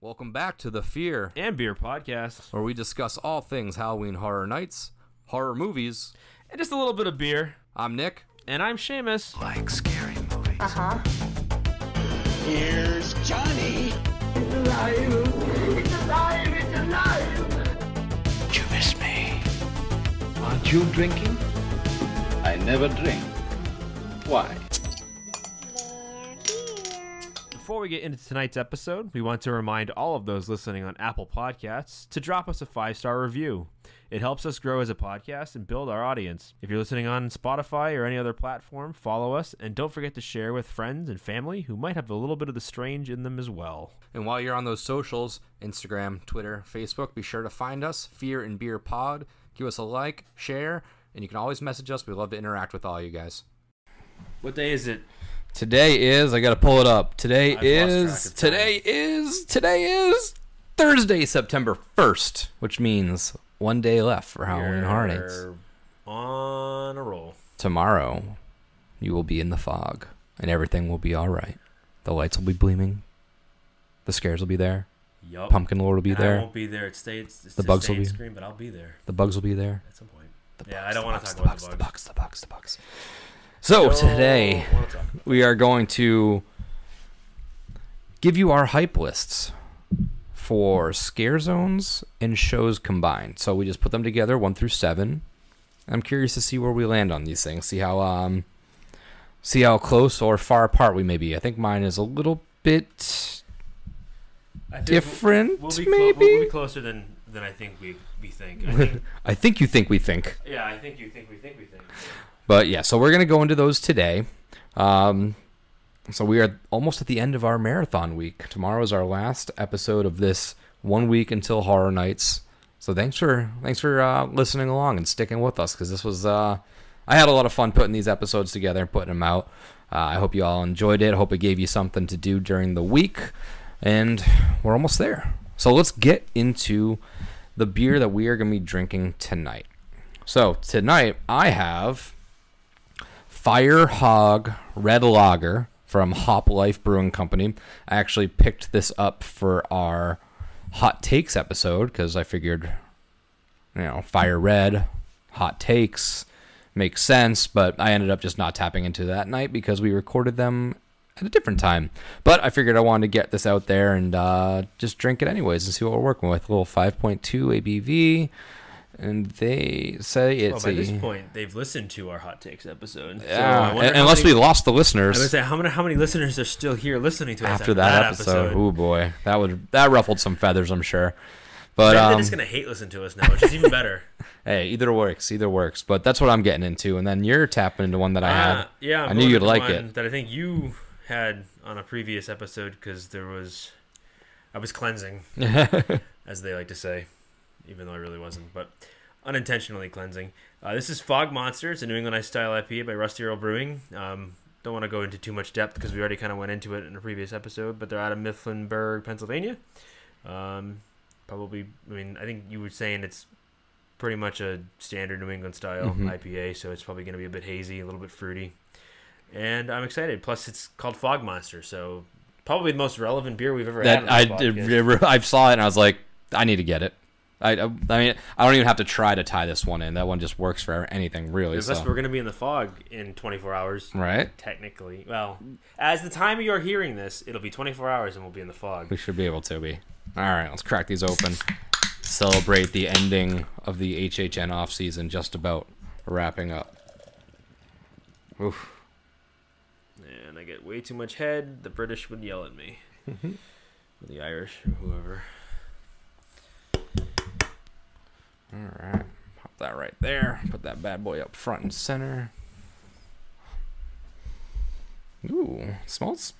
Welcome back to the Fear and Beer Podcast, where we discuss all things Halloween Horror Nights, horror movies, and just a little bit of beer. I'm Nick. And I'm Seamus. Like scary movies. Uh-huh. Here's Johnny. It's alive! It's alive! It's alive! Did you miss me? Aren't you drinking? I never drink. Why? Before we get into tonight's episode, we want to remind all of those listening on Apple Podcasts to drop us a 5-star review. It helps us grow as a podcast and build our audience. If you're listening on Spotify or any other platform, follow us, and don't forget to share with friends and family who might have a little bit of the strange in them as well. And while you're on those socials, Instagram, Twitter, Facebook, be sure to find us, Fear and Beer Pod. Give us a like, share, and you can always message us. We love to interact with all you guys. What day is it? Today is, I gotta pull it up. Today is Thursday, September 1st, which means one day left for Halloween Horror Nights. On a roll. Tomorrow, you will be in the fog, and everything will be all right. The lights will be gleaming. The scares will be there. Yup. Pumpkin Lord will be there. I won't be there. It's the bugs will be screen, but I'll be there. The bugs will be there. At some point. The I don't want to talk about the bugs. So today, we are going to give you our hype lists for scare zones and shows combined. So we just put them together, 1 through 7. I'm curious to see where we land on these things. See how close or far apart we may be. I think mine is a little bit different. We'll be closer than I think we think. I think you think we think. Yeah, I think you think we think we think. But yeah, so we're going to go into those today. So we are almost at the end of our marathon week. Tomorrow is our last episode of this 1 week until Horror Nights. So thanks for listening along and sticking with us, because this was I had a lot of fun putting these episodes together and putting them out. I hope you all enjoyed it. I hope it gave you something to do during the week, and we're almost there. So let's get into the beer that we are going to be drinking tonight. So tonight I have Hog Red Lager from Hop Life Brewing Company. I actually picked this up for our Hot Takes episode because I figured, Fire Red, Hot Takes makes sense, but I ended up just not tapping into that night because we recorded them at a different time. But I figured I wanted to get this out there and just drink it anyways and see what we're working with. A little 5.2 ABV. And they say it's by this point, they've listened to our Hot Takes episode. Yeah, so unless we lost the listeners. I would say, how many listeners are still here listening to us after that episode? Oh boy, that ruffled some feathers, I'm sure. But they're just gonna hate listen to us now, which is even better. Hey, either works. But that's what I'm getting into, and then you're tapping into one that I had. Yeah, I knew you'd like it. That I think you had on a previous episode because I was cleansing, as they like to say. Even though I really wasn't, but unintentionally cleansing. This is Fog Monster. It's a New England Ice-style IPA by Rusty Earl Brewing. Don't want to go into too much depth because we already kind of went into it in a previous episode, but they're out of Mifflinburg, Pennsylvania. I think you were saying it's pretty much a standard New England style IPA, so it's probably going to be a bit hazy, a little bit fruity. And I'm excited. Plus, it's called Fog Monster, so probably the most relevant beer we've ever had. I saw it and I was like, I need to get it. I mean, I don't even have to try to tie this one in. That one just works for anything, really. Plus, we're going to be in the fog in 24 hours. Right. Technically. Well, as the time you're hearing this, it'll be 24 hours and we'll be in the fog. We should be able to be. All right, let's crack these open. Celebrate the ending of the HHN off-season, just about wrapping up. Oof. And I get way too much head. The British would yell at me. Or the Irish, or whoever. All right, pop that right there. Put that bad boy up front and center. Ooh, it smells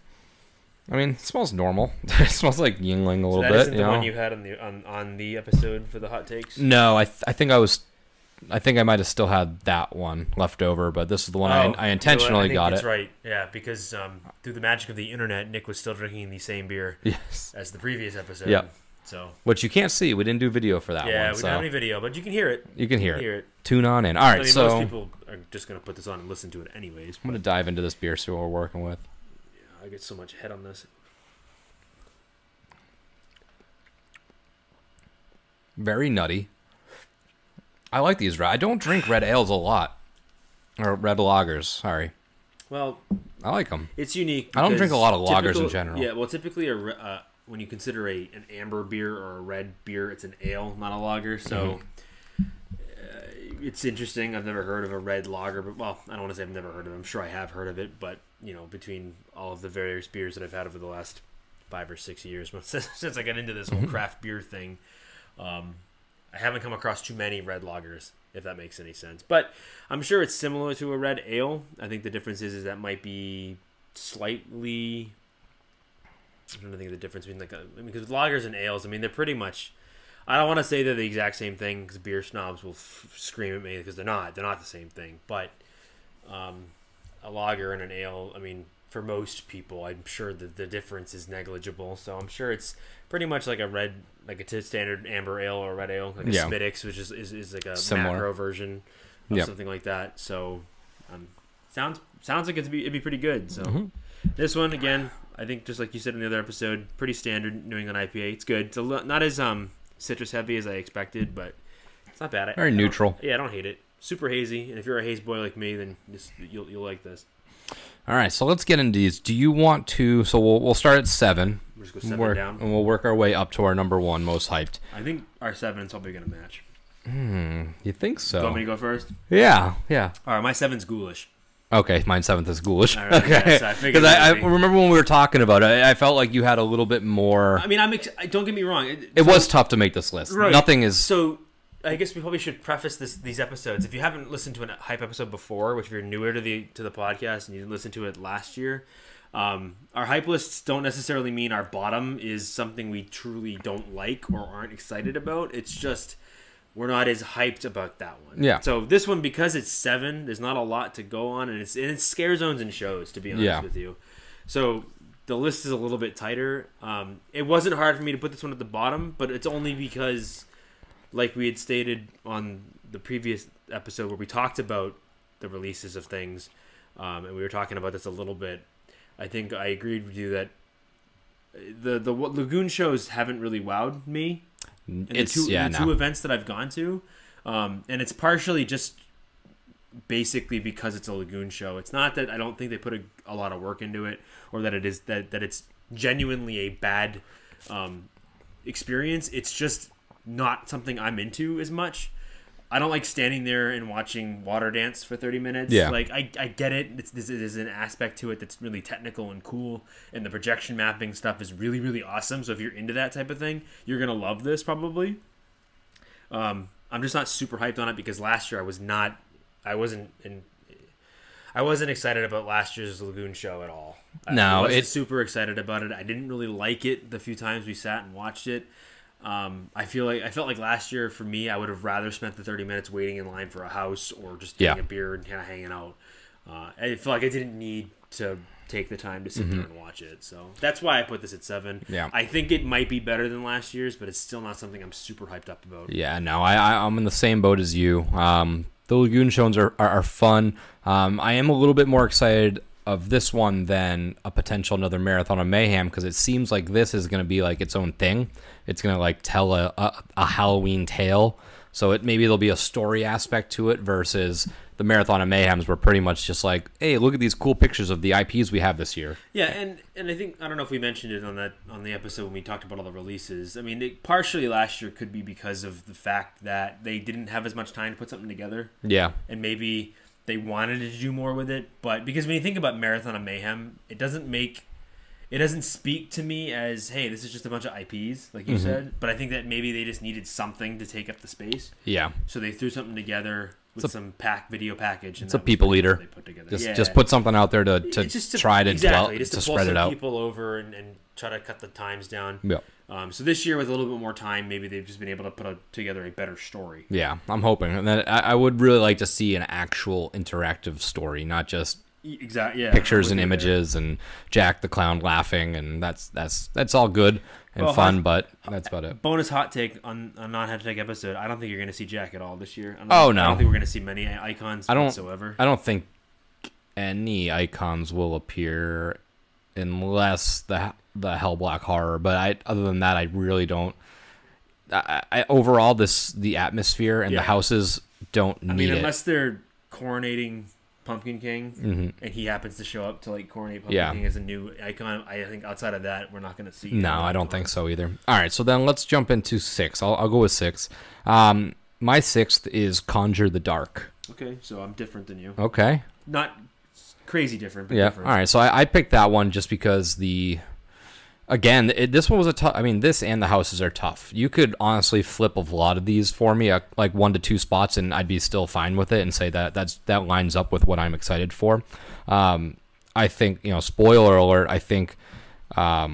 normal. It smells like Yingling a little bit. That isn't the one you had on the episode for the Hot Takes? No, I think I might have still had that one left over, but this is the one I intentionally got it. That's right, yeah, because through the magic of the internet, Nick was still drinking the same beer as the previous episode. Yep. So, which you can't see. We didn't do video for that one. Yeah, we don't have any video, but you can hear it. You can hear it. Tune on in. All right, most people are just going to put this on and listen to it anyways. I'm going to dive into this beer, see what we're working with. Yeah, I get so much head on this. Very nutty. I like these. I don't drink red ales a lot. Or red lagers, sorry. Well, I like them. it's unique. I don't drink a lot of lagers typical- in general. Yeah, well, typically when you consider an amber beer or a red beer, it's an ale, not a lager. So it's interesting. I've never heard of a red lager, but well, I don't want to say I've never heard of it. I'm sure I have heard of it, but between all of the various beers that I've had over the last 5 or 6 years since I got into this whole craft beer thing, I haven't come across too many red lagers, if that makes any sense. But I'm sure it's similar to a red ale. I think the difference is that might be slightly... I'm trying to think of the difference between because lagers and ales, they're pretty much... I don't want to say they're the exact same thing because beer snobs will scream at me because they're not. They're not the same thing. But a lager and an ale, for most people, I'm sure that the difference is negligible. So I'm sure it's pretty much like a standard amber ale or a red ale, like a Spittix, which is like a similar macro version of something like that. So sounds like it'd be pretty good. So this one, again, I think just like you said in the other episode, pretty standard New England IPA. It's good. It's not as citrus heavy as I expected, but it's not bad. Very neutral. I don't hate it. Super hazy, and if you're a haze boy like me, then you'll like this. All right, so let's get into these. Do you want to... So we'll start at 7. We'll just go 7 down. And we'll work our way up to our number 1 most hyped. I think our 7 is probably going to match. You think so? Do you want me to go first? Yeah. All right, my 7's Ghoulish. Okay, mine 7th is Ghoulish. All right, okay. yes, I figured Because I remember when we were talking about it, I felt like you had a little bit more... don't get me wrong. It was tough to make this list. Right. Nothing is... So... I guess we probably should preface these episodes. If you haven't listened to a hype episode before, which if you're newer to the podcast and you didn't listen to it last year, our hype lists don't necessarily mean our bottom is something we truly don't like or aren't excited about. It's just we're not as hyped about that one. Yeah. So this one, because it's 7, there's not a lot to go on, and it's scare zones and shows, to be honest with you. So the list is a little bit tighter. It wasn't hard for me to put this one at the bottom, but it's only because... Like we had stated on the previous episode where we talked about the releases of things, and we were talking about this a little bit, I think I agreed with you that the Lagoon shows haven't really wowed me. The two events that I've gone to, and it's partially just basically because it's a Lagoon show. It's not that I don't think they put a lot of work into it, or that it is that it's genuinely a bad experience. It's just not something I'm into as much. I don't like standing there and watching water dance for 30 minutes. Yeah. Like, I get it. There's an aspect to it that's really technical and cool, and the projection mapping stuff is really, really awesome. So if you're into that type of thing, you're going to love this probably. I'm just not super hyped on it because last year I wasn't excited about last year's Lagoon show at all. I wasn't super excited about it. I didn't really like it the few times we sat and watched it. I felt like last year for me, I would have rather spent the 30 minutes waiting in line for a house or just getting a beer and kind of hanging out. I feel like I didn't need to take the time to sit there and watch it. So that's why I put this at 7. Yeah. I think it might be better than last year's, but it's still not something I'm super hyped up about. Yeah, no, I'm in the same boat as you. The Lagoon shows are fun. I am a little bit more excited of this one than a potential another Marathon of Mayhem because it seems like this is going to be like its own thing. It's going to like tell a Halloween tale. So maybe there'll be a story aspect to it versus the Marathon of Mayhems were pretty much just like, hey, look at these cool pictures of the IPs we have this year. Yeah, and I think, I don't know if we mentioned it on the episode when we talked about all the releases. Partially last year could be because of the fact that they didn't have as much time to put something together. Yeah. And maybe they wanted to do more with it, but because when you think about Marathon of Mayhem, it doesn't speak to me as, hey, this is just a bunch of IPs, like you said. But I think that maybe they just needed something to take up the space. Yeah. So they threw something together with some video package. And it's a people eater. They put together. Just put something out there to try to spread it out. People over and try to cut the times down. Yeah. So this year with a little bit more time, maybe they've just been able to put together a better story. Yeah, I'm hoping. And then I would really like to see an actual interactive story, not just pictures and images and Jack the Clown laughing, and that's all good and fun, but that's about it. Bonus hot take on Not Had to Take episode. I don't think you're going to see Jack at all this year. No. I don't think we're going to see many icons whatsoever. I don't think any icons will appear unless the Hell Black Horror, but other than that, I really don't. overall, the atmosphere and Yeah. the houses don't need I mean, it. unless they're coronating Pumpkin King, and he happens to show up to like coronate Pumpkin Yeah. King as a new icon, I think outside of that, we're not going to see. No, any I don't icons. think so either. All right, so then let's jump into 6. I'll go with 6. My 6th is Conjure the Dark. Okay, so I'm different than you. Okay. Not crazy different, but Yeah. different. All right. So I picked that one just because this one was a tough. I mean, this and the houses are tough. You could honestly flip a lot of these for me, like 1 to 2 spots, and I'd be still fine with it and say that lines up with what I'm excited for. I think, spoiler alert. I think, I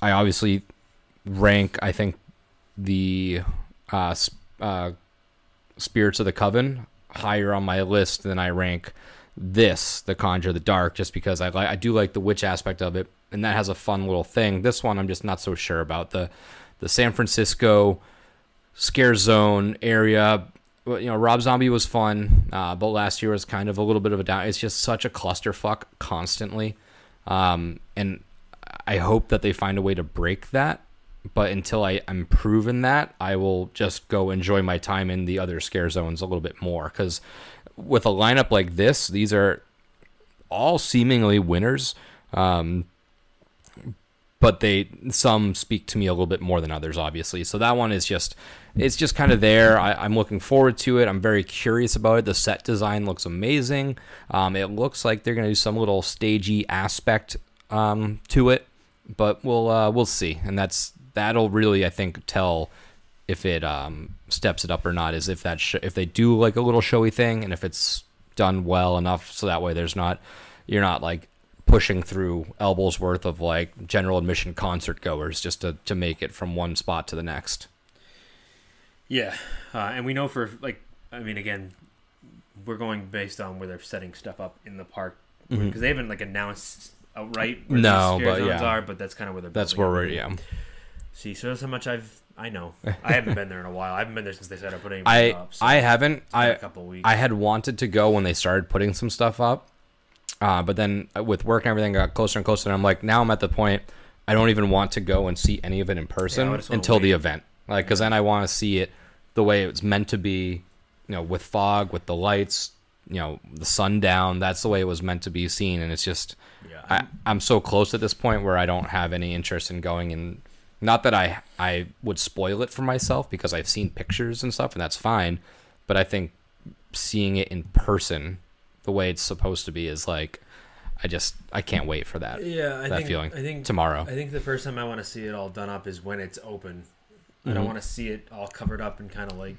obviously rank. I think the Spirits of the Coven higher on my list than I rank the Conjure the Dark, just because I do like the witch aspect of it, and that has a fun little thing. This one I'm just not so sure about. The San Francisco scare zone area. Rob Zombie was fun, but last year was kind of a little bit of a down. It's just such a clusterfuck constantly, and I hope that they find a way to break that. But until I'm proven that, I will just go enjoy my time in the other scare zones a little bit more. Because with a lineup like this, these are all seemingly winners. But some speak to me a little bit more than others, obviously. So that one is it's just kind of there. I'm looking forward to it. I'm very curious about it. The set design looks amazing. It looks like they're going to do some little stagey aspect to it, but we'll see. And that'll really, I think, tell if it steps it up or not. Is if if they do like a little showy thing, and if it's done well enough, so that way you're not like pushing through elbows worth of like general admission concert goers just to make it from one spot to the next. Yeah, and we know again, we're going based on where they're setting stuff up in the park, because they haven't like announced outright where the scare zones are, but that's kind of where they're. That's where we're See, so that's how much I know. I haven't been there in a while. I haven't been there since they started putting anything up. So I haven't. a couple weeks. I had wanted to go when they started putting some stuff up, but then with work and everything got closer and closer, and I'm like, now I'm at the point I don't even want to go and see any of it in person until the event, because then I want to see it the way it was meant to be, with fog, with the lights, the sundown. That's the way it was meant to be seen, and it's just, I'm so close at this point where I don't have any interest in going. And not that I would spoil it for myself, because I've seen pictures and stuff, and that's fine. But I think seeing it in person, the way it's supposed to be, is like, I can't wait for that. Yeah, I think tomorrow. I think the first time I want to see it all done up is when it's open. I don't want to see it all covered up and kind of like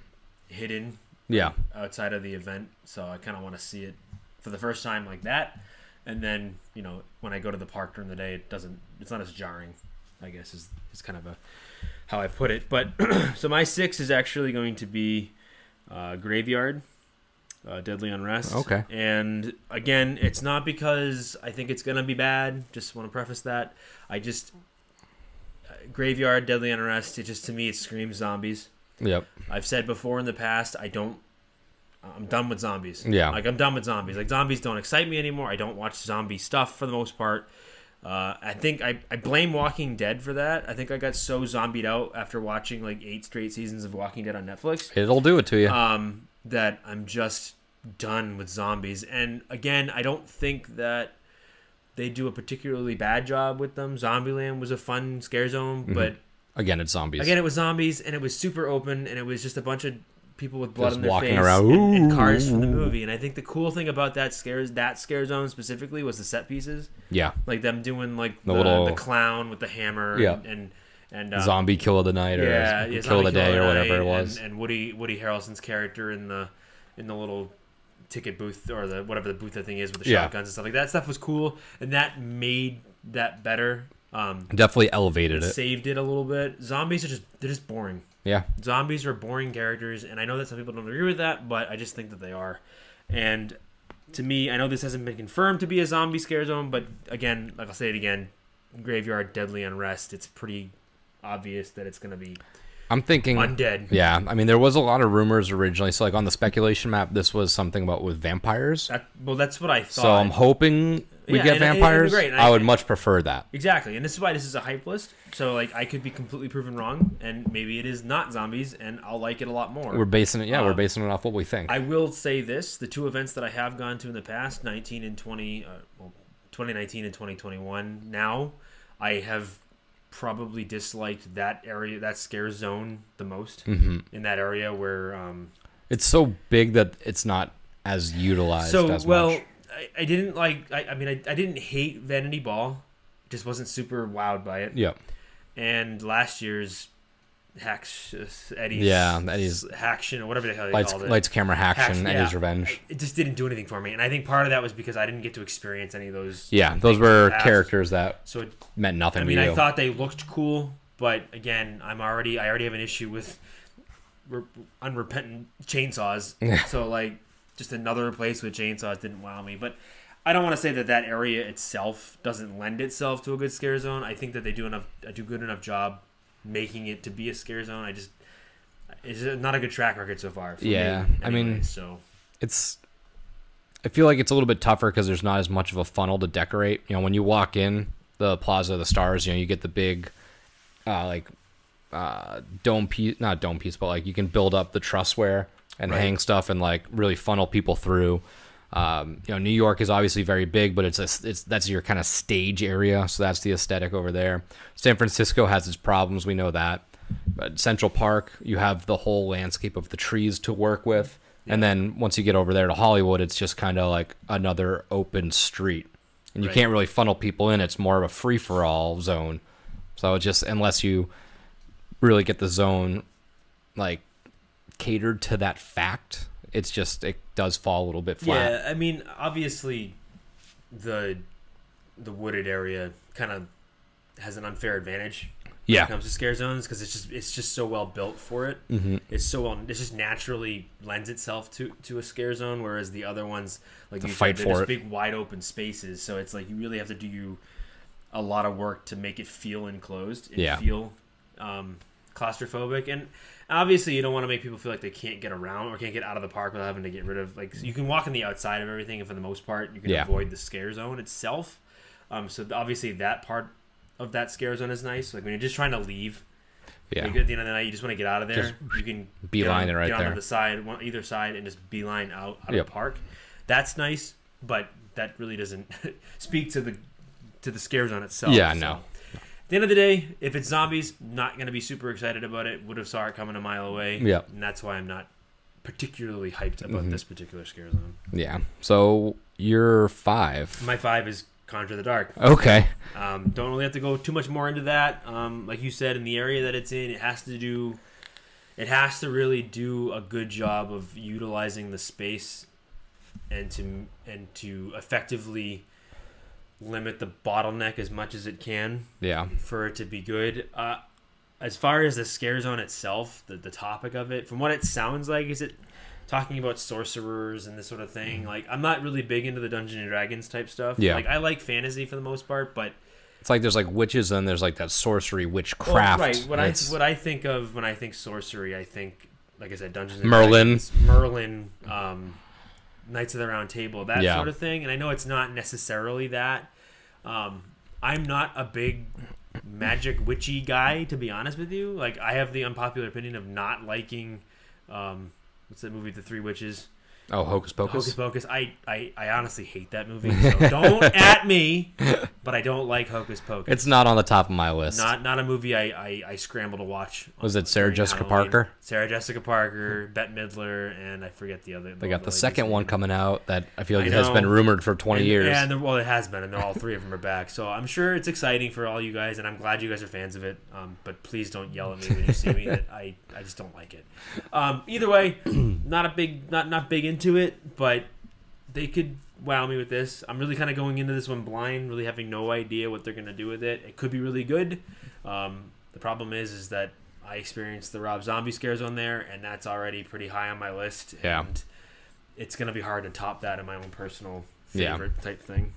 hidden. Yeah. Outside of the event, so I kind of want to see it for the first time like that, and then when I go to the park during the day, it's not as jarring, I guess is kind of how I put it. But so my 6 is actually going to be Graveyard, Deadly Unrest. Okay. And again, it's not because I think it's gonna be bad. Just want to preface that. Graveyard, Deadly Unrest. To me, it screams zombies. Yep. I've said before in the past, I'm done with zombies. Yeah. Like, I'm done with zombies. Like, zombies don't excite me anymore. I don't watch zombie stuff for the most part. I think I blame Walking Dead for that. I think I got so zombied out after watching like 8 straight seasons of Walking Dead on Netflix. It'll do it to you. That I'm just done with zombies. And again, I don't think that they do a particularly bad job with them. Zombieland was a fun scare zone, but again, it's zombies. Again, it was zombies, and it was super open, and it was just a bunch of people with blood just on their walking face around. And cars from the movie. And I think the cool thing about that scare zone specifically was the set pieces. Yeah. Like them doing like the clown with the hammer. Yeah. And zombie kill of the night or kill of the day or whatever it was. And Woody Harrelson's character in the little ticket booth, or the whatever the booth that thing is with the shotguns and stuff like that. Stuff was cool, and that made that better. Definitely elevated it. Saved it a little bit. Zombies they're just boring. Yeah. Zombies are boring characters, and I know that some people don't agree with that, but I just think that they are. And to me, I know this hasn't been confirmed to be a zombie scare zone, but again, like I'll say it again, Graveyard, Deadly Unrest, it's pretty obvious that it's going to be I'm thinking undead. Yeah, I mean there was a lot of rumors originally. So like on the speculation map, this was something about with vampires. That's what I thought. So I'm hoping we get vampires. I would much prefer that. Exactly, and this is why this is a hype list. So like I could be completely proven wrong, and maybe it is not zombies, and I'll like it a lot more. We're basing it. Yeah, we're basing it off what we think. I will say this: the two events that I have gone to in the past, 19 and 20, 2019 and 2021. Now, I have probably disliked that area, that scare zone, the most. In that area where it's so big that it's not as utilized. As much. I didn't like. I mean, I didn't hate Vanity Ball. Just wasn't super wowed by it. Yep. And last year's Eddie's Haction or whatever the hell they called it. Lights, camera, Haction, Eddie's Revenge. It just didn't do anything for me, and I think part of that was because I didn't get to experience any of those. Yeah, those were characters that meant nothing. I mean, to you. I thought they looked cool, but again, I already have an issue with unrepentant chainsaws. So like, just another place with chainsaws didn't wow me, but. I don't want to say that area itself doesn't lend itself to a good scare zone. I think that they do a good enough job making it to be a scare zone. It's not a good track record so far. For me anyway, I mean, so I feel like it's a little bit tougher because there's not as much of a funnel to decorate. You know, when you walk in the Plaza of the Stars, you know, you get the big, dome piece, not dome piece, but like you can build up the trussware and hang stuff and like really funnel people through. You know, New York is obviously very big, but that's your kind of stage area, so that's the aesthetic over there. San Francisco has its problems, we know that. But Central Park, you have the whole landscape of the trees to work with, and then once you get over there to Hollywood, it's just kind of like another open street, and you can't really funnel people in. It's more of a free for all zone. So it's just unless you really get the zone like catered to that fact. It's just it does fall a little bit flat. Yeah, I mean, obviously, the wooded area kind of has an unfair advantage when it comes to scare zones because it's just so well built for it. Mm-hmm. It just naturally lends itself to a scare zone, whereas the other ones like you said, they're just big wide open spaces. So it's like you really have to do a lot of work to make it feel enclosed and feel claustrophobic. And obviously, you don't want to make people feel like they can't get around or can't get out of the park without having to get rid of. Like, you can walk on the outside of everything, and for the most part, you can avoid the scare zone itself. So obviously, that part of that scare zone is nice. Like when you're just trying to leave, at the end of the night, you just want to get out of there. You can beeline it right there, get on the side, either side, and just beeline out of the park. That's nice, but that really doesn't speak to the scare zone itself. Yeah, no. At the end of the day, if it's zombies, not going to be super excited about it. Would have saw it coming a mile away. Yeah. And that's why I'm not particularly hyped about this particular scare zone. Yeah. So, your 5. My 5 is Conjure the Dark. Okay. Don't really have to go too much more into that. Like you said, in the area that it's in, it has to really do a good job of utilizing the space and to effectively limit the bottleneck as much as it can for it to be good. As far as the scare zone itself, the topic of it, from what it sounds like, is it talking about sorcerers and this sort of thing? Like, I'm not really big into the Dungeons and Dragons type stuff. Like, I like fantasy for the most part, but it's like there's like witches and there's like that sorcery witchcraft. What I think of when I think sorcery, I think, like I said, Dungeons and Merlin. Dragons, Knights of the Round Table, that sort of thing. And I know it's not necessarily that. I'm not a big magic witchy guy, to be honest with you. Like, I have the unpopular opinion of not liking what's that movie, The Three Witches? Oh, Hocus Pocus. Hocus Pocus. I honestly hate that movie. So don't at me, but I don't like Hocus Pocus. It's not on the top of my list. Not a movie I scramble to watch. Was it Sarah Jessica Parker? Sarah Jessica Parker, Bette Midler, and I forget the other. They got the second one coming out that I feel like it has been rumored for 20 years. Yeah, it has been, and all three of them are back. So I'm sure it's exciting for all you guys, and I'm glad you guys are fans of it. But please don't yell at me when you see me. That I just don't like it. Either way, not big into it, but they could wow me with this. I'm really kind of going into this one blind, really having no idea what they're going to do with it. It could be really good. The problem is that I experienced the Rob Zombie scare zone there, and that's already pretty high on my list. Yeah. And it's going to be hard to top that in my own personal favorite type thing.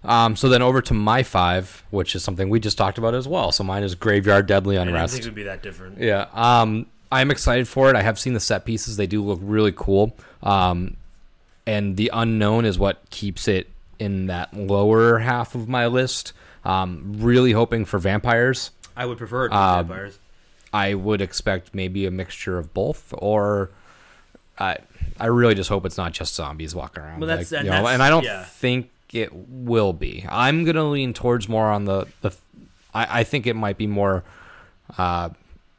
So then over to my 5, which is something we just talked about as well. So mine is Graveyard Deadly I didn't Unrest. think it would be that different. Yeah. I'm excited for it. I have seen the set pieces. They do look really cool. And the unknown is what keeps it in that lower half of my list. Really hoping for vampires. I would prefer it to vampires. I would expect maybe a mixture of both, or I really just hope it's not just zombies walking around. Well, that's, like, and, you know, that's, and I don't yeah. think it will be. I'm gonna lean towards more on I think it might be more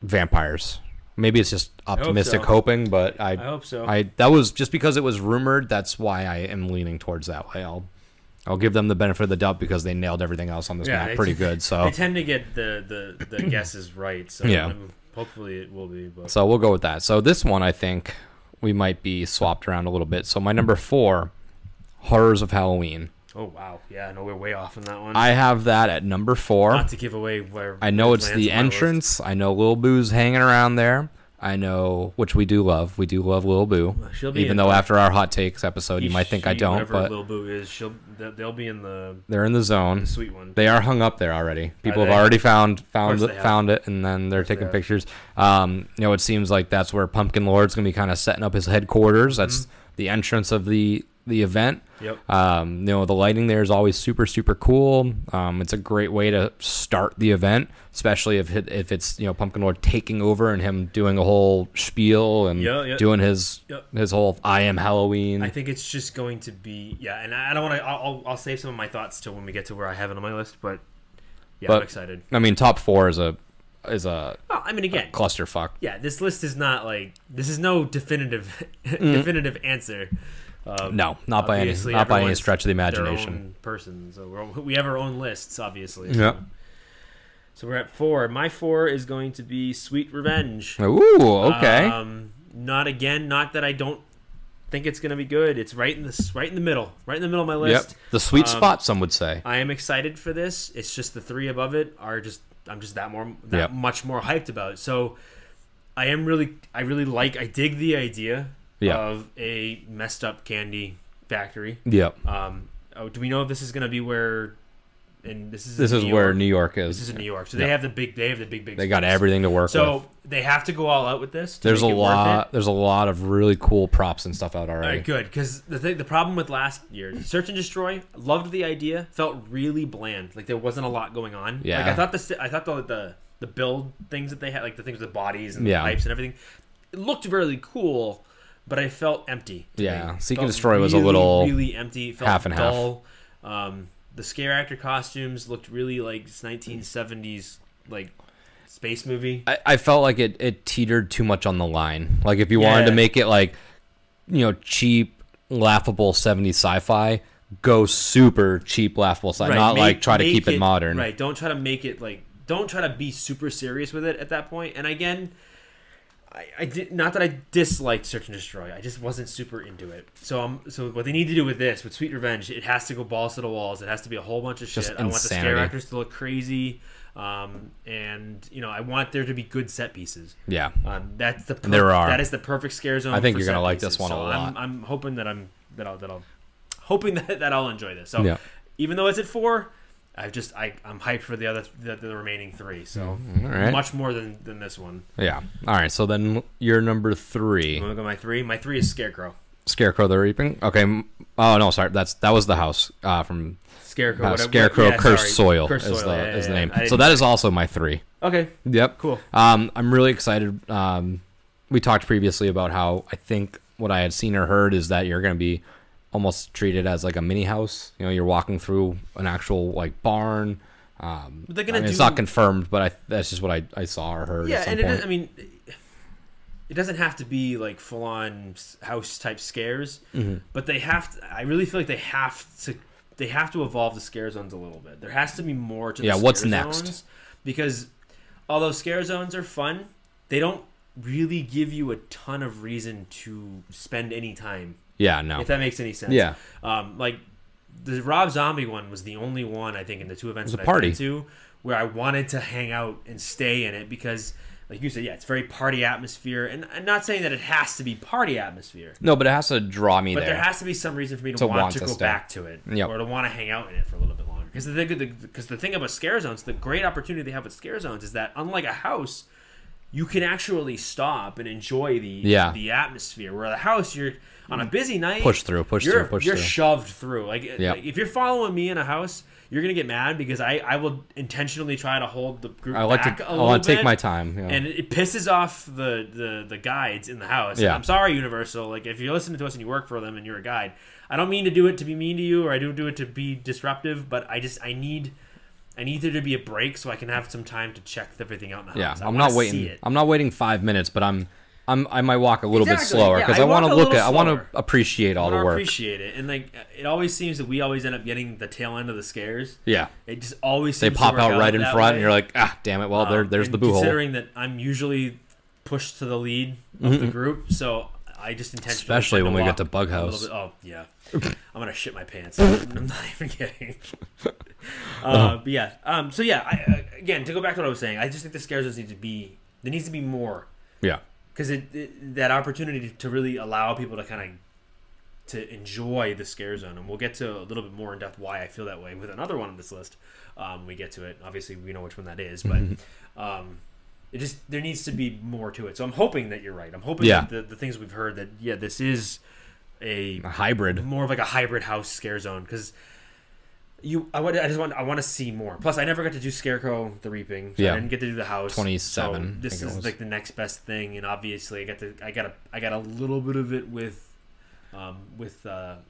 vampires. Maybe it's just optimistic hoping, but I hope so. That was just because it was rumored. That's why I am leaning towards that way. I'll give them the benefit of the doubt because they nailed everything else on this map pretty good. So they tend to get the guesses right. So yeah. Hopefully it will be. But. So we'll go with that. So this one, I think we might be swapped around a little bit. So my number 4, Horrors of Halloween. Oh wow, yeah, no, we're way off on that one. I have that at number 4. Not to give away where I know it it's lands the on my entrance. I know Lil Boo's hanging around there. I know, which we do love. We do love Lil Boo. She'll be even though after our hot takes episode, you might think I don't. Whatever But Lil Boo is, they'll be in they're in the zone. the sweet one. They are hung up there already. People Are have they? already found they have. it, and then they're taking have. pictures. It seems like that's where Pumpkin Lord's gonna be kind of setting up his headquarters. That's the entrance of the event. Yep. The lighting there is always super, super cool. It's a great way to start the event, especially if it's Pumpkin Lord taking over and him doing a whole spiel and doing his whole I am Halloween. I think it's just going to be and I don't want to. I'll save some of my thoughts till when we get to where I have it on my list. But I'm excited. I mean, top 4 is a Well, I mean, again, clusterfuck. Yeah, this list is not like this is no definitive answer. No, not by any stretch of the imagination. Their own person, so we have our own lists, obviously. Yeah. So we're at 4. My 4 is going to be Sweet Revenge. Ooh, okay. Not that I don't think it's going to be good. It's right in the middle of my list. Yep. The sweet spot, some would say. I am excited for this. It's just the 3 above it are just I'm just that much more hyped about it. So I dig the idea of a messed up candy factory. Yep. Do we know if this is going to be where? And this is where New York is. This is in New York, so they have the big. They got everything to work with. So they have to go all out with this. There's a lot of really cool props and stuff out already. All right, good. Because the problem with last year, Search and Destroy, loved the idea, felt really bland. Like there wasn't a lot going on. Yeah. Like I thought the build things that they had, like the things with the bodies and the pipes and everything, it looked really cool. But I felt empty. Yeah, Seek and Destroy was a little really empty. It felt half and dull. The scare actor costumes looked really like 1970s like space movie. I felt like it teetered too much on the line. Like if you wanted to make it like cheap, laughable 70s sci-fi, go super cheap, laughable sci-fi. Not try to keep it modern. Right. Don't try to make it don't try to be super serious with it at that point. And again, I did not that I disliked Search and Destroy. I just wasn't super into it. So what they need to do with this, with Sweet Revenge, it has to go balls to the walls. It has to be a whole bunch of shit. I want the scare actors to look crazy, and I want there to be good set pieces. Yeah, that's the that is the perfect scare zone. I think you're gonna like this one a lot. I'm hoping that I'll enjoy this. So even though it's at 4. I'm hyped for the remaining 3, so much more than this one. Yeah. All right. So then you're number 3. I'm gonna go my 3. My 3 is Scarecrow. Scarecrow the Reaping. Okay. Oh no, sorry. That was the house from Scarecrow. Scarecrow Cursed Soil is the name. So that is also my 3. Okay. Yep. Cool. I'm really excited. We talked previously about how I think what I had seen or heard is that you're gonna be almost treated as like a mini house. You're walking through an actual like barn. It's not confirmed, but that's just what I saw or heard. Yeah, at some and point. it doesn't have to be like full on house type scares, but they have to. I really feel like they have to evolve the scare zones a little bit. There has to be more to the scare what's zones, next? because although scare zones are fun, they don't really give you a ton of reason to spend any time. Yeah, no. If that makes any sense. Yeah. Like the Rob Zombie one was the only one I think in the 2 events that party. I've been to where I wanted to hang out and stay in it because, like you said, yeah, it's very party atmosphere. And I'm not saying that it has to be party atmosphere. No, but it has to draw me But there. there has to be some reason for me to want to go stay. back to it. Yep. Or to want to hang out in it for a little bit longer. Because the thing about scare zones, the great opportunity they have with scare zones is that, unlike a house, you can actually stop and enjoy the atmosphere. Where the house, you're on a busy night, push through. You're shoved through. Like if you're following me in a house, you're gonna get mad because I will intentionally try to hold the group back a little bit. Take my time, and it pisses off the guides in the house. Yeah. And I'm sorry, Universal. Like if you're listening to us and you work for them and you're a guide, I don't mean to do it to be mean to you, or I don't do it to be disruptive, but I need there to be a break so I can have some time to check everything out in the house. Yeah, I'm not waiting. I'm not waiting 5 minutes, but I might walk a little bit Exactly, slower yeah, because I I want to walk a look at. little I want to slower. appreciate all the work. Appreciate it, and like it always seems that we always end up getting the tail end of the scares. Yeah, It just always they seems pop to work out right in that front, way. and you're like, ah, damn it. Well, there's And the boo hole. Considering that I'm usually pushed to the lead of the group, so I just intentionally Especially tend when we walk get to Bug a little House. bit- Oh yeah, I'm gonna shit my pants. I'm not even kidding. But yeah, so yeah, again, to go back to what I was saying, I just think the scare zones there needs to be more. Yeah, Because that opportunity to really allow people to kind of to enjoy the scare zone, and we'll get to a little bit more in depth why I feel that way with another one on this list. We get to it. Obviously, we know which one that is, but there needs to be more to it. So I'm hoping that you're right. I'm hoping that the things we've heard that this is a hybrid, more of like a hybrid house scare zone because. I want to see more. Plus, I never got to do Scarecrow the Reaping. So I didn't get to do the house. 27. So this is like the next best thing, and obviously, I got a little bit of it with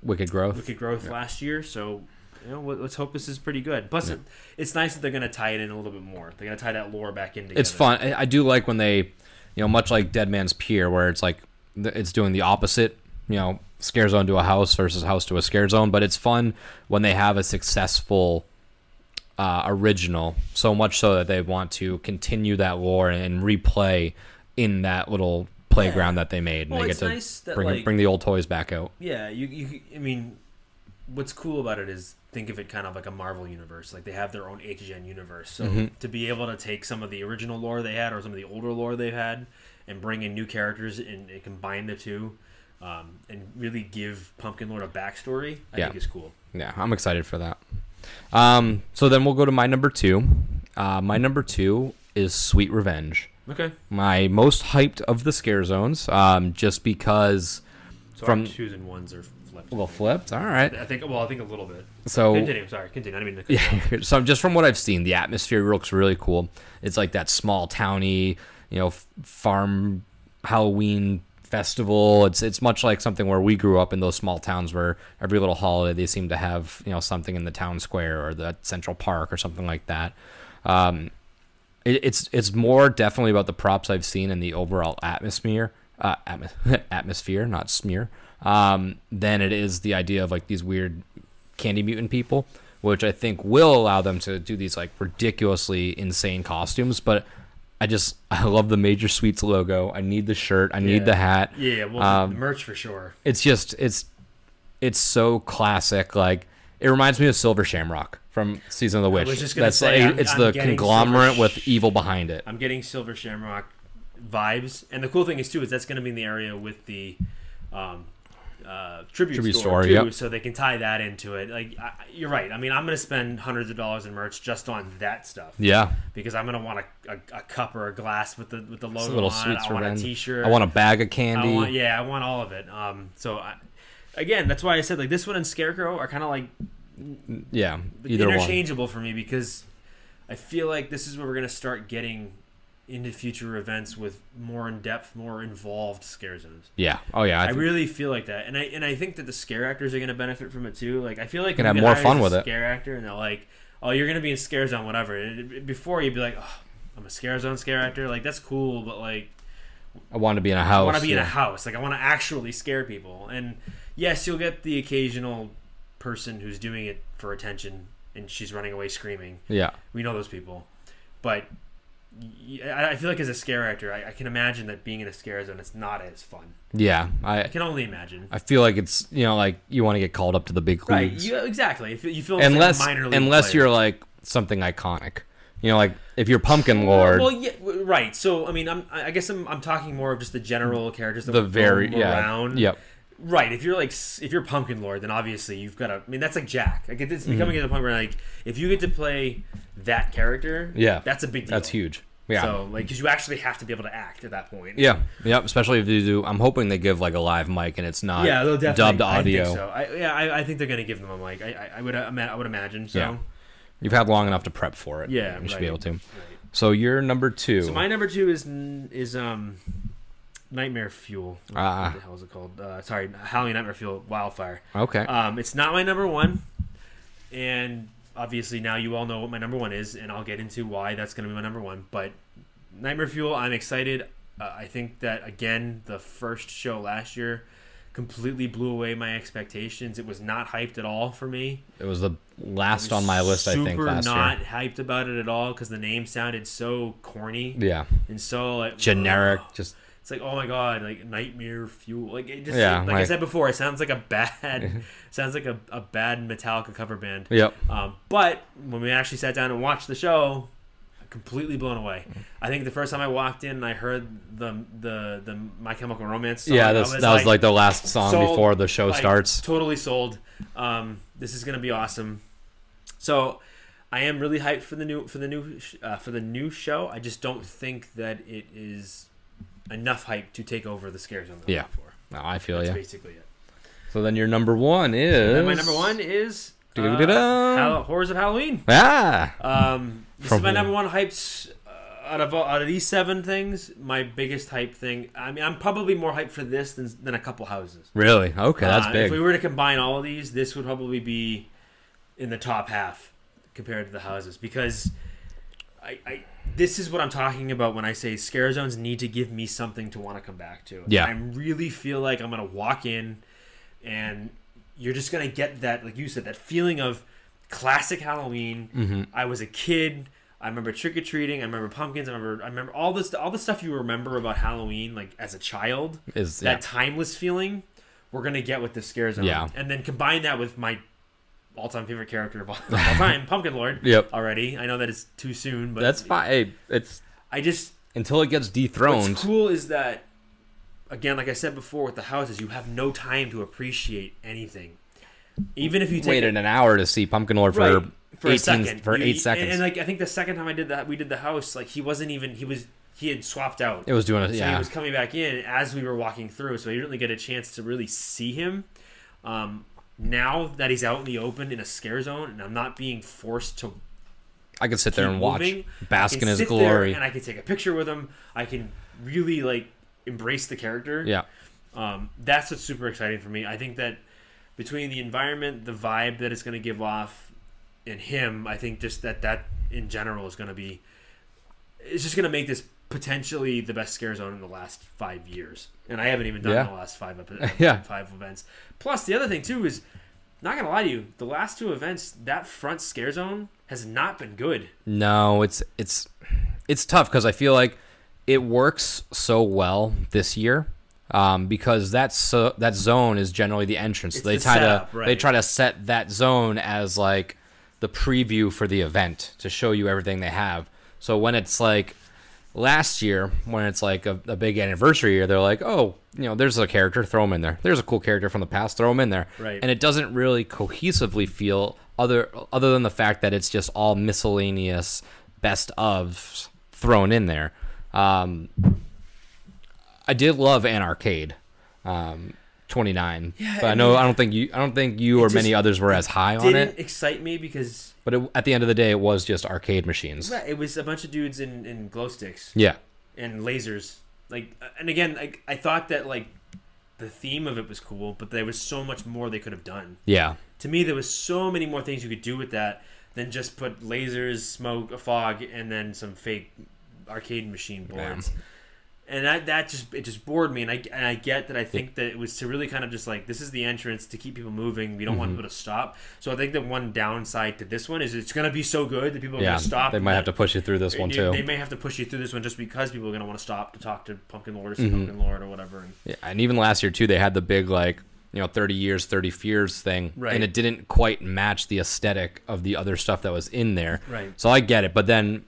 Wicked Growth. last year. So let's hope this is pretty good. Plus, it's nice that they're gonna tie it in a little bit more. They're gonna tie that lore back in together. It's fun. I do like when they, much like Dead Man's Pier, where it's like it's doing the opposite. Scare zone to a house versus house to a scare zone, but it's fun when they have a successful original, so much so that they want to continue that lore and replay in that little playground that they made, and they get to nice that, bring the old toys back out. Yeah, I mean, what's cool about it is think of it kind of like a Marvel universe. Like they have their own HHN universe, so to be able to take some of the original lore they had or some of the older lore they've had and bring in new characters and combine the two. And really give Pumpkin Lord a backstory, I think is cool. Yeah, I'm excited for that. So then we'll go to my number 2. My number 2 is Sweet Revenge. Okay. My most hyped of the scare zones, just because So our 2s and 1s are flipped. Well, flipped. All right. I think a little bit. So continue. Sorry, continue. I didn't mean to cut you off. So just from what I've seen, the atmosphere looks really cool. It's like that small towny, farm Halloween festival. It's much like something where we grew up in those small towns where every little holiday they seem to have something in the town square or the central park or something like that. It's more definitely about the props I've seen and the overall atmosphere, not smear, than it is the idea of like these weird candy mutant people, which I think will allow them to do these like ridiculously insane costumes, but I love the Major Sweets logo. I need the shirt. I need the hat. Yeah, well, the merch for sure. It's just it's so classic. Like it reminds me of Silver Shamrock from Season of the Witch. I was just gonna say, it's I'm the getting conglomerate Silver with evil behind it. I'm getting Silver Shamrock vibes, and the cool thing is too is that's going to be in the area with the tribute store too, yep. So they can tie that into it. Like you're right. I mean, I'm going to spend hundreds of dollars in merch just on that stuff. Yeah, because I'm going to want a cup or a glass with the logo little on. Sweets I want Revenge. a T-shirt. I want a bag of candy. I want all of it. Again, that's why I said like this one and Scarecrow are kind of like either interchangeable for me because I feel like this is where we're going to start getting into future events with more in-depth, more involved scare zones. Yeah. Oh yeah. I really feel like that, and I think that the scare actors are going to benefit from it too. Like I feel like you can have more fun with it. Scare actor, and they're like, "Oh, you're going to be in scare zone, whatever." And before you'd be like, "Oh, I'm a scare zone scare actor." Like that's cool, but like, I want to be in a house. I want to be in a house. Like I want to actually scare people. And yes, you'll get the occasional person who's doing it for attention, and she's running away screaming. Yeah, we know those people, but. I feel like as a scare actor, I can imagine that being in a scare zone is not as fun. Yeah, I can only imagine. I feel like it's like you want to get called up to the big leagues, right? Exactly. You feel unless like a minor league unless player. you're like something iconic, You know, like if you're Pumpkin Lord, Well, yeah, right. So I mean, I guess I'm talking more of just the general characters that the roam very around. Yep. Right. If you're Pumpkin Lord, then obviously you've got to. I mean, that's like Jack. Like it's becoming to the point where like if you get to play that character, that's a big deal. That's huge. Yeah. So like, because you actually have to be able to act at that point. Yeah. Yep. Especially if you do. I'm hoping they give like a live mic and it's not they'll definitely, dubbed audio. I think so. I think they're gonna give them a mic. I would imagine. So Yeah. You've had long enough to prep for it. Yeah, You should be able to. Right. So you're number 2. So my number 2 is Nightmare Fuel. What the hell is it called? Sorry, Halloween Nightmare Fuel Wildfire. Okay. It's not my number 1, and obviously now you all know what my number 1 is, and I'll get into why that's going to be my number 1. But Nightmare Fuel, I'm excited. I think that again, the first show last year completely blew away my expectations. It was not hyped at all for me. It was the last on my list, I think, last super year. not hyped about it at all because the name sounded so corny. Yeah. And so like Generic. Just. It's like, oh my god, like Nightmare Fuel. Like it just Yeah, like I said before, it sounds like a bad sounds like a bad Metallica cover band. Yep. But when we actually sat down and watched the show, completely blown away. I think the first time I walked in and I heard the My Chemical Romance song, Yeah, that was like the last song before the show starts. Totally sold. This is gonna be awesome. So I am really hyped for the new show. I just don't think that it is enough hype to take over the Scare Zone. Yeah, no, I feel That's you. basically it. So then your number 1 is. And my number 1 is Horrors of Halloween. This is my number 1 hypes out of these 7 things. My biggest hype thing. I mean, I'm probably more hyped for this than a couple houses. Really? Okay, that's big. If we were to combine all of these, this would probably be in the top half compared to the houses because this is what I'm talking about when I say Scare Zones need to give me something to want to come back to. Yeah. I really feel like I'm going to walk in and you're just going to get that, like you said, that feeling of classic Halloween. Mm-hmm. I was a kid. I remember trick-or-treating. I remember pumpkins. I remember all the stuff you remember about Halloween, like as a child. That timeless feeling we're going to get with the Scare Zone. Yeah. And then combine that with my all-time favorite character of all time, Pumpkin Lord. Yep. Already, I know that it's too soon, but that's fine. Hey, I just until it gets dethroned. What's cool is that, again, like I said before, with the houses, you have no time to appreciate anything. Even if you waited an hour to see Pumpkin Lord for 8 seconds. And like I think the second time we did the house, like he had swapped out. It was doing it. So he was coming back in as we were walking through, so you didn't really get a chance to really see him. Now that he's out in the open in a Scare Zone, and I'm not being forced to, I can sit there and watch, bask in his sit glory, there and I can take a picture with him. I can really like embrace the character. Yeah, that's what's super exciting for me. I think that between the environment, the vibe that it's going to give off, and him, I think just that in general is going to be, it's just going to make this potentially the best Scare Zone in the last 5 years. And I haven't even done the last 5 events. Plus, the other thing, too, is, not going to lie to you, the last 2 events, that front Scare Zone has not been good. No, it's tough because I feel like it works so well this year because that zone is generally the entrance. They try to set that zone as like the preview for the event to show you everything they have. So when it's like last year, when it's like a big anniversary year, they're like, oh, there's a character, throw him in there. There's a cool character from the past, throw him in there. Right. And it doesn't really cohesively feel other than the fact that it's just all miscellaneous best ofs thrown in there. I did love an arcade. 29. Yeah, but I don't think you or many others were as high on it. Didn't excite me because. But at the end of the day, it was just arcade machines. Right, it was a bunch of dudes in glow sticks. Yeah. And lasers. Like, and again, I thought that like the theme of it was cool, but there was so much more they could have done. Yeah. To me, there was so many more things you could do with that than just put lasers, smoke, a fog, and then some fake arcade machine boards. Yeah. And that just bored me, and I get that. I think that it was to really kind of just like, this is the entrance to keep people moving. We don't want people to stop. So I think that one downside to this one is it's going to be so good that people are going to stop. They might have to push you through this one too. They may have to push you through this one just because people are going to want to stop to talk to Pumpkin Lord or Pumpkin Lord or whatever. And even last year too, they had the big like 30 years, 30 fears thing. Right. And it didn't quite match the aesthetic of the other stuff that was in there. Right. So I get it. But then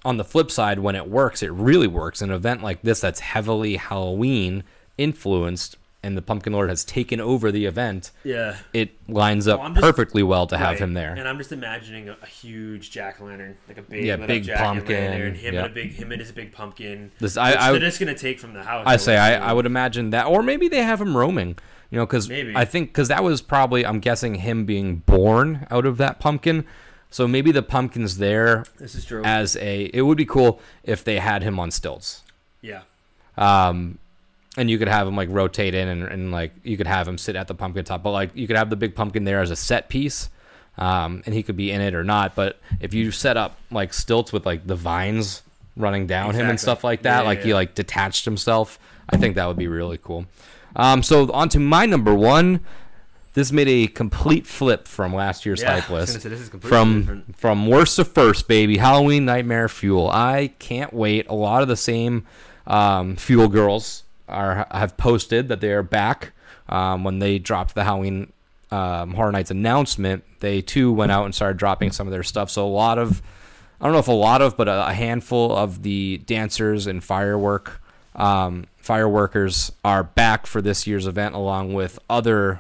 on the flip side, when it works, it really works. An event like this that's heavily Halloween influenced and the Pumpkin Lord has taken over the event, Yeah. it lines up I'm just- perfectly well to have Right. him there. And I'm just imagining a huge jack-o'-lantern, like a big, Yeah, lit-up big pumpkin, jack-o'-lantern, him yeah. him and his big pumpkin. This- which I they're would- just gonna take from the house. I would imagine that, or maybe they have him roaming, because Maybe. I think because that was probably, I'm guessing, him being born out of that pumpkin. So maybe the pumpkin's there This is true. it would be cool if they had him on stilts. Yeah. And you could have him like rotate in and like you could have him sit at the pumpkin top, but like you could have the big pumpkin there as a set piece, and he could be in it or not. But if you set up like stilts with like the vines running down him and Exactly. stuff like that, Yeah, like yeah, he yeah. like detached himself, I think that would be really cool. So on to my number one. This made a complete flip from last year's Yeah, hype I was list. gonna say, this is completely different. From worst to first, baby. Halloween Nightmare Fuel. I can't wait. A lot of the same Fuel girls have posted that they are back. When they dropped the Halloween Horror Nights announcement, they too went out and started dropping some of their stuff. So I don't know if but a handful of the dancers and fireworkers are back for this year's event, along with other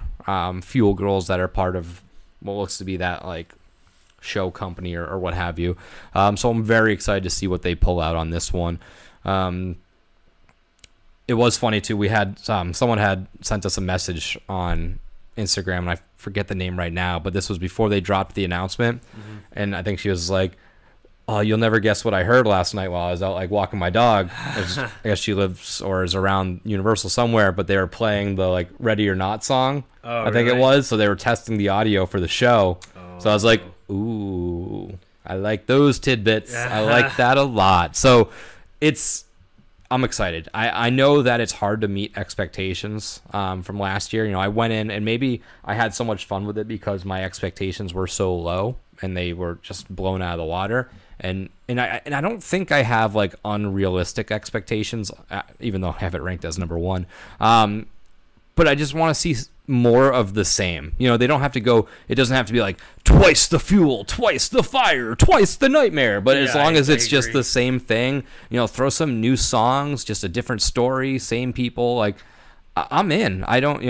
Fuel girls that are part of what looks to be that like show company or what have you. So I'm very excited to see what they pull out on this one. It was funny too. We had someone had sent us a message on Instagram, and I forget the name right now, but this was before they dropped the announcement. And I think she was like, "Oh, you'll never guess what I heard last night while I was out like walking my dog." I guess she lives or is around Universal somewhere, but they were playing the like Ready or Not song. Oh, I think it really? was. So they were testing the audio for the show. So I was like, "Ooh, I like those tidbits. I like that a lot." So I'm excited. I know that it's hard to meet expectations from last year. I went in and maybe I had so much fun with it because my expectations were so low and they were just blown out of the water. And I don't think I have like unrealistic expectations, even though I have it ranked as number one. But I just want to see more of the same. They don't have to go. It doesn't have to be like twice the fuel, twice the fire, twice the nightmare. But as long as it's just the same thing, throw some new songs, just a different story, same people. Like I'm in. I don't,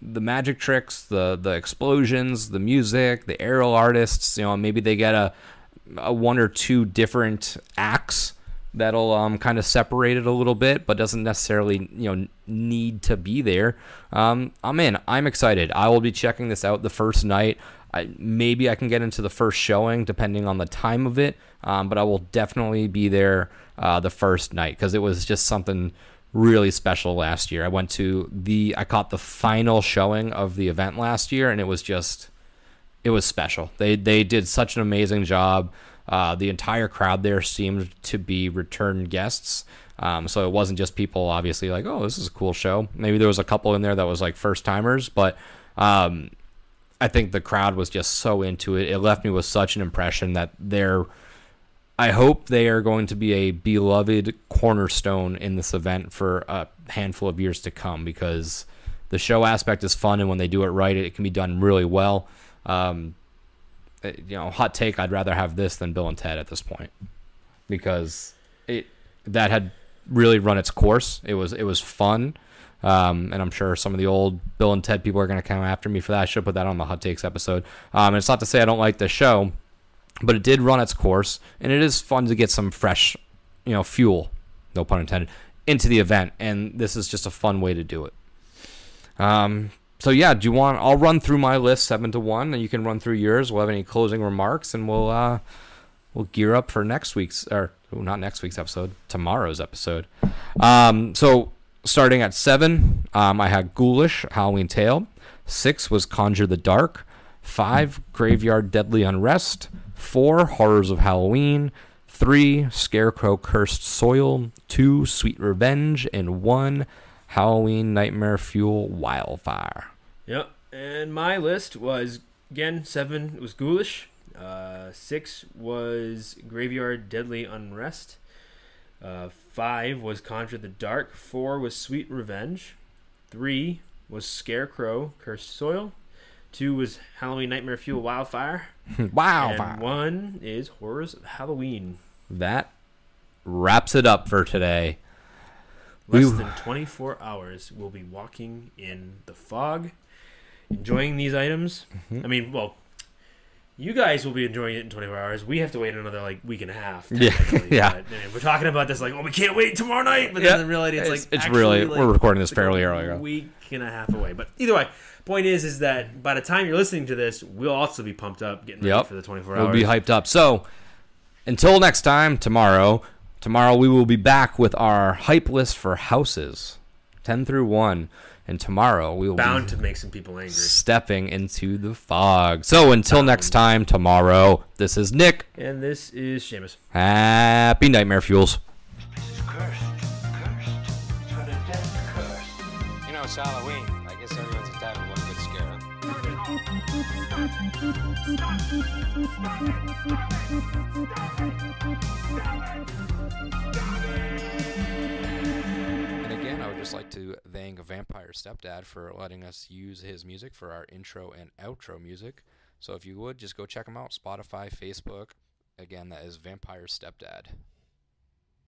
the magic tricks, the explosions, the music, the aerial artists. Maybe they get a one or two different acts that'll kind of separate it a little bit, but doesn't necessarily need to be there. I'm in. I'm excited. I will be checking this out the first night. Maybe I can get into the first showing depending on the time of it, but I will definitely be there the first night because it was just something really special last year. I caught the final showing of the event last year, and it was special. They did such an amazing job. The entire crowd there seemed to be return guests. So it wasn't just people obviously like, oh, this is a cool show. Maybe there was a couple in there that was like first timers, but I think the crowd was just so into it. It left me with such an impression that I hope they are going to be a beloved cornerstone in this event for a handful of years to come because the show aspect is fun, and when they do it right, it can be done really well. Hot take, I'd rather have this than Bill and Ted at this point because that had really run its course. It was fun, and I'm sure some of the old Bill and Ted people are going to come after me for that. I should put that on the hot takes episode. And it's not to say I don't like the show, but it did run its course, and it is fun to get some fresh, fuel, no pun intended, into the event, and this is just a fun way to do it. So yeah, I'll run through my list 7 to 1, and you can run through yours. We'll have any closing remarks, and we'll gear up for not next week's episode, tomorrow's episode. So starting at 7, I had Ghoulish, Halloween Tale. 6 was Conjure the Dark. 5, Graveyard Deadly Unrest. 4, Horrors of Halloween. 3, Scarecrow Cursed Soil. 2, Sweet Revenge. And 1, Halloween Nightmare Fuel Wildfire. Yep. And my list was, again, 7 was Ghoulish. 6 was Graveyard Deadly Unrest. 5 was Conjure the Dark. 4 was Sweet Revenge. 3 was Scarecrow, Cursed Soil. 2 was Halloween Nightmare Fuel Wildfire. Wow. And 1 is Horrors of Halloween. That wraps it up for today. Less than 24 hours, we'll be walking in the fog, enjoying these items. I mean, well, you guys will be enjoying it in 24 hours. We have to wait another week and a half. Yeah. But, I mean, we're talking about this we can't wait tomorrow night. But then in reality, it's actually, really, we're recording this fairly early. A week and a half away. But either way, point is that by the time you're listening to this, we'll also be pumped up, getting ready for the 24 hours. We'll be hyped up. So until next time, tomorrow we will be back with our hype list for houses, 10 through 1. And tomorrow we will bound to make some people angry. Stepping into the fog. So until next time, tomorrow, this is Nick. And this is Seamus. Happy Nightmare Fuels. This is cursed. Cursed. It's got a death curse. You know, it's Halloween. I guess everyone's entitled to one good scare. And again, I would just like to thank Vampire Stepdad for letting us use his music for our intro and outro music. So if you would, just go check him out. Spotify, Facebook. Again, that is Vampire Stepdad.